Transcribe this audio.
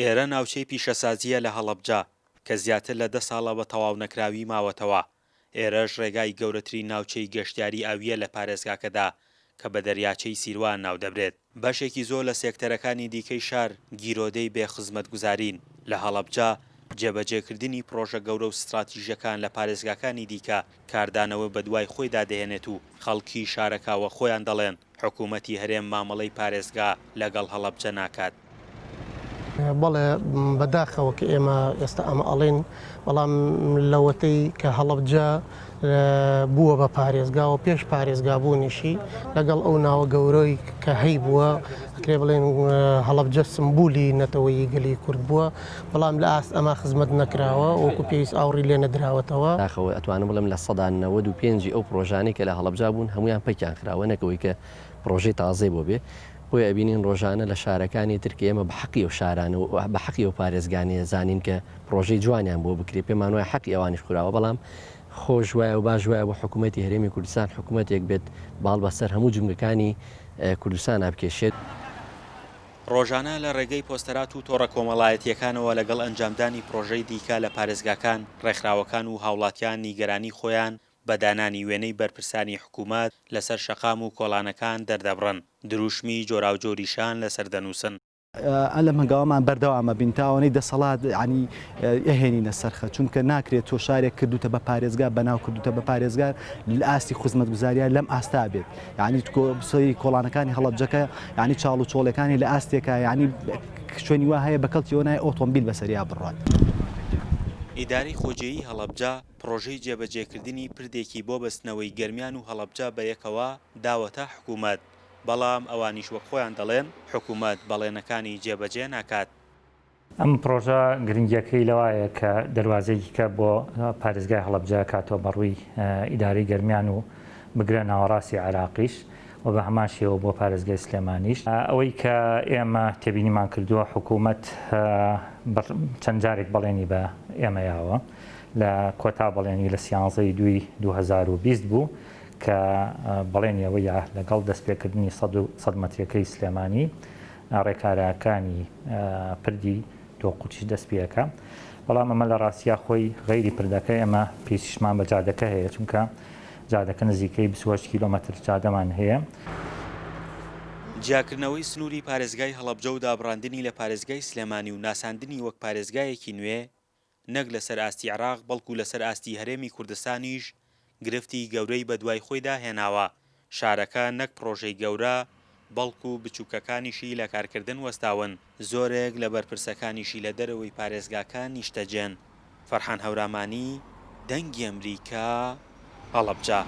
ئێرە ناوچەی پیشەسازیە لە هەڵەبجە کە زیاتر لە 10 ساڵە بە تەواو نەکراوی ماوەتەوە. ئێرەش ڕێگای گەورەترین ناوچەی گەشتیاری ئاویە لە پارێزگاکەدا کە بە دەریاچەی سیروان ناو دەبرێت. بەشێکی زۆر لە سێکتەرەکانی دیکەی شار گیرۆدەی بێخزمەتگوزارین. لە هەڵەبجە جێبەجێکردنی پرۆژە گەورە و ستراتیژیەکان لە پارێزگاکانی دیکە کاردانەوە بە دوای خۆیدا دەهێنێت و خەڵکی شارەکەوە خۆیان دەڵێن حکوومەتی هەرێم مامەڵەی پارێزگا لەگەڵ هەڵەبجە ناکات. بەڵێ بەداخەوە کە ئێمە ئێستا ئەمە ئەڵێن بەڵام لەوەتەی کە هەڵەبجە بووە بە پارێزگا و پێش پارێزگا بوونیشی لەگەڵ ئەو ناوە گەورەی کە هەی بووە ئەکرێ بڵێن هەڵەبجە سمبولی نەتەوەیی گەلی کورد بووە بەڵام لە ئاست ئەمە خزمەت نەکراوە وەکو پێویست ئاوڕی لێ نەدراوەتەوە. داخەوە ئەتوانم بڵێم لە 95 ئەو پرۆژانەی کە لە هەڵەبجا بوون هەمویان پەکیان خراوە نەکەوەی کە پرۆژەی تازەی بۆ بێ بۆی ئەبینین ڕۆژانە لە شارەکانی ترکی ئێمە بە حەقی و شارانە و بە حەقی و پارێزگانیە زانین کە پرۆژەی جوانیان بۆ بکرێ پێمان وایە حەقی ئەوانیش خوراوە بەڵام خۆش وایە و باش وایە بۆ حکوومەتی هەرێمی کوردستان حکوومەتێک بێت باڵ بەسەر هەموو جنگەکانی کوردستان بکێشێت. ڕۆژانە لە ڕێگەی پۆستەرات و تۆڕە کۆمەڵایەتیەکانەوە لەگەڵ ئەنجامدانی پرۆژەی دیکە لە پارێزگاکان ڕێکخراوەکان و هاوڵاتیان نیگەرانی خۆیان بەدانانی وێنەی بەرپرسانی حکوومەت لەسەر شەقام و کۆڵانەکان دەردەبڕن دروشمی جۆراوجۆریشان لەسەر دەنووسن. لە مەنگاوەمان بەردەوامە بین تاوانەی دەسەڵات ینی ئەهێنینە سەرخە چونکە ناکرێت تۆ شارێک کردوتە بە پارێزگار بەناو کردوتە بە پارێزگار لە ئاستی خزمەتگوزاریە لەم ئاستا بێت ینی سەری کۆڵانەکانی هەڵەبجەکە ینی چاڵ و چۆڵەکانی لە ئاستێکە ینی شوێنی وا هەیە بەکەڵتیەوە نای ئۆتۆمبیل بەسەریا بڕات. ئیداری خۆجێیی هەڵەبجە پرۆژەی جێبەجێکردنی پردێکی بۆ بەستنەوەی گەرمیان و هەڵەبجە بە یەکەوە داوەتە حکوومەت بەڵام ئەوانیش وەک خۆیان دەڵێن حکوومەت بەڵێنەکانی جێبەجێ ناکات. ئەم پرۆژە گرنگیەکەی لەوایە کە دەواازەیەکی کە بۆ پارێزگای هەڵەبجە کاتۆ بەڕووی ئیداری گەرمیان و بگرە ناوەڕاستی عراقیش و بە هەمان شێوە بۆ پارێزگای سلێمانیش ئەوەی کە ئێمە تێبینیمان کردووە حکوومەت چەند جارێک بەڵێنی بە ئێمەیاوە لە کۆتا بەڵێنی لە 11/2/2020 بوو کە بەڵێنیەوەیە لەگەڵ دەستپێکردنی 100 مەترەکەی سلێمانی ڕێکارەکانی پردی تۆ قوچی دەستپێکە بەڵام ئەمە لە ڕاستیا خۆی غەیری پردەکە ئێمە پێشیشمان بە جادەکە هەیە چونکە جادەکە نزیکەی 28 کیلۆمەتر جادەمان هەیە. جیاکردنەوەی سنووری پارێزگای هەڵەبجە و دابڕاندنی لە پارێزگای سلێمانی و ناساندنی وەک پارێزگایەکی نوێ نەک لەسەر ئاستی عراق بەڵکو لەسەر ئاستی هەرێمی کوردستانیش گرفتی گەورەی بە دوای خۆیدا هێناوە. شارەکە نەک پرۆژەی گەورە بەڵکو بچووکەکانیشی لە کارکردن وەستاون زۆرێک لە بەرپرسەکانیشی لە دەرەوەی پارێزگاکان نیشتەجێن. فەرحان هەورامانی دەنگی ئەمریکا هەڵەبجە.